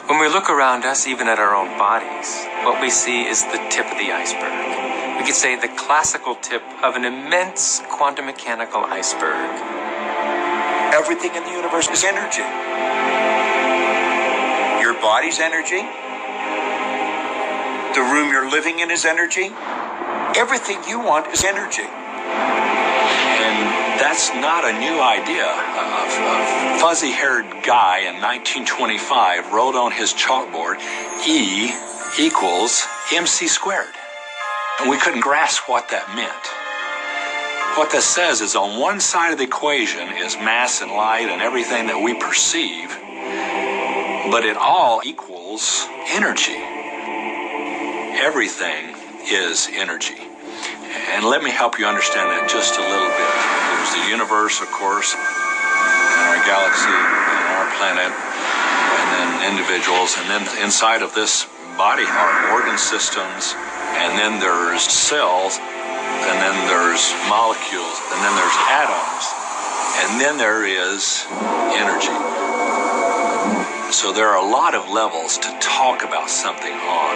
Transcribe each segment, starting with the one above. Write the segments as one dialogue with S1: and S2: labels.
S1: When we look around us, even at our own bodies, what we see is the tip of the iceberg. We could say the classical tip of an immense quantum mechanical iceberg.
S2: Everything in the universe is energy. Your body's energy. The room you're living in is energy. Everything you want is energy.
S3: And that's not a new idea. A fuzzy-haired guy in 1925 wrote on his chalkboard, E equals mc squared. And we couldn't grasp what that meant. What that says is on one side of the equation is mass and light and everything that we perceive, but it all equals energy. Everything is energy. And let me help you understand that just a little bit. There's the universe, of course, and our galaxy, and our planet, and then individuals, and then inside of this body are organ systems, and then there's cells, and then there's molecules, and then there's atoms, and then there is energy. So there are a lot of levels to talk about something on,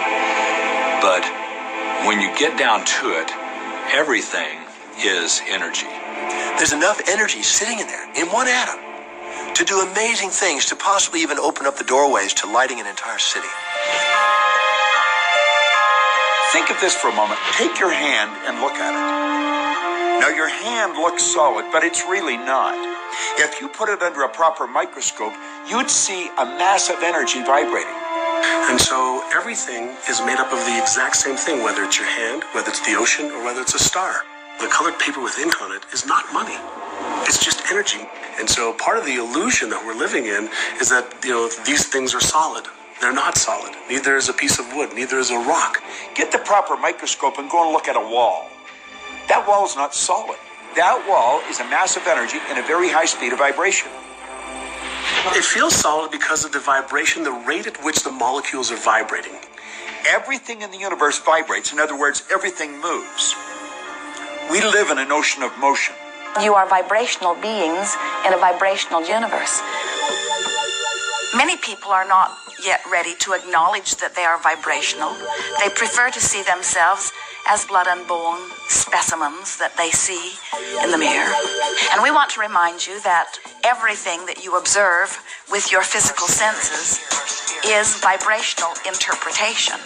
S3: but when you get down to it, everything is energy.
S4: There's enough energy sitting in there, in one atom, to do amazing things, to possibly even open up the doorways to lighting an entire city.
S2: Think of this for a moment. Take your hand and look at it. Now, your hand looks solid, but it's really not. If you put it under a proper microscope, you'd see a mass of energy vibrating.
S5: And so everything is made up of the exact same thing, whether it's your hand, whether it's the ocean, or whether it's a star. The colored paper with ink on it is not money. It's just energy. And so part of the illusion that we're living in is that, these things are solid. They're not solid. Neither is a piece of wood. Neither is a rock.
S2: Get the proper microscope and go and look at a wall. That wall is not solid. That wall is a mass of energy in a very high speed of vibration.
S5: It feels solid because of the vibration, the rate at which the molecules are vibrating.
S2: Everything in the universe vibrates. In other words, everything moves. We live in an ocean of motion.
S6: You are vibrational beings in a vibrational universe. Many people are not yet ready to acknowledge that they are vibrational. They prefer to see themselves as blood and bone specimens that they see in the mirror. And we want to remind you that everything that you observe with your physical senses is vibrational interpretation.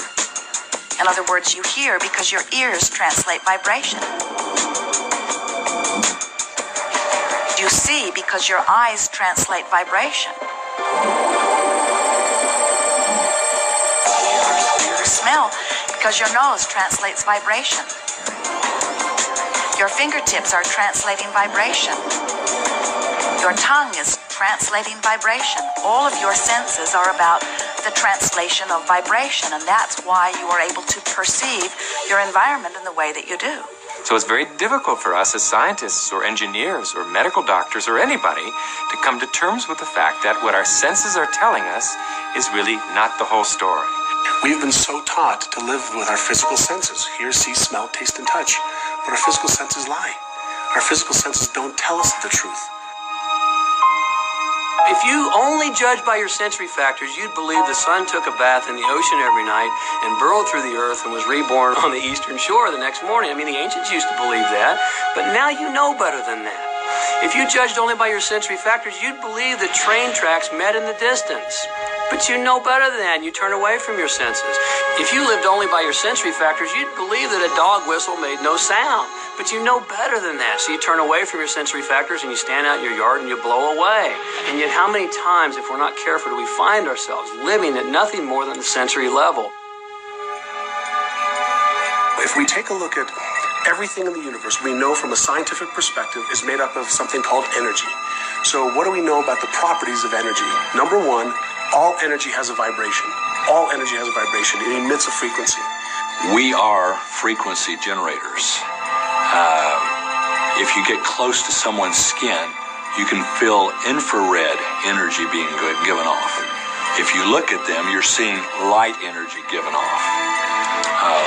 S6: In other words, you hear because your ears translate vibration. You see because your eyes translate vibration. You smell because your nose translates vibration. Your fingertips are translating vibration. Your tongue is translating vibration. All of your senses are about the translation of vibration, and that's why you are able to perceive your environment in the way that you do.
S1: So it's very difficult for us as scientists or engineers or medical doctors or anybody to come to terms with the fact that what our senses are telling us is really not the whole story.
S5: We've been so taught to live with our physical senses, hear, see, smell, taste, and touch. But our physical senses lie. Our physical senses don't tell us the truth.
S7: If you only judge by your sensory factors, you'd believe the sun took a bath in the ocean every night and burrowed through the earth and was reborn on the eastern shore the next morning. I mean, the ancients used to believe that, but now you know better than that. If you judged only by your sensory factors, you'd believe that train tracks met in the distance. But you know better than that, and you turn away from your senses. If you lived only by your sensory factors, you'd believe that a dog whistle made no sound. But you know better than that, so you turn away from your sensory factors and you stand out in your yard and you blow away. And yet how many times, if we're not careful, do we find ourselves living at nothing more than the sensory level?
S5: If we take a look at everything in the universe, we know from a scientific perspective is made up of something called energy. So what do we know about the properties of energy? Number one, all energy has a vibration. All energy has a vibration. It emits a frequency.
S3: We are frequency generators. If you get close to someone's skin, you can feel infrared energy being given off. If you look at them, you're seeing light energy given off.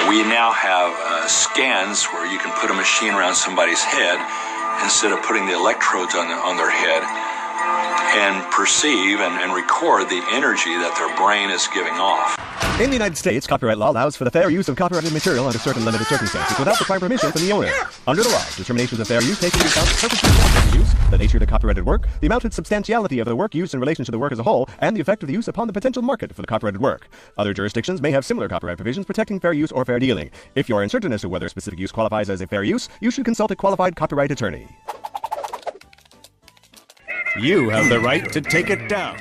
S3: We now have scans where you can put a machine around somebody's head instead of putting the electrodes on their head. and perceive and record the energy that their brain is giving off.
S8: In the United States, copyright law allows for the fair use of copyrighted material under certain limited circumstances without the prior permission from the owner. Under the law, determinations of fair use take into account the purpose of the use, the nature of the copyrighted work, the amount and substantiality of the work used in relation to the work as a whole, and the effect of the use upon the potential market for the copyrighted work. Other jurisdictions may have similar copyright provisions protecting fair use or fair dealing. If you are uncertain as to whether a specific use qualifies as a fair use, you should consult a qualified copyright attorney.
S9: You have the right to take it down.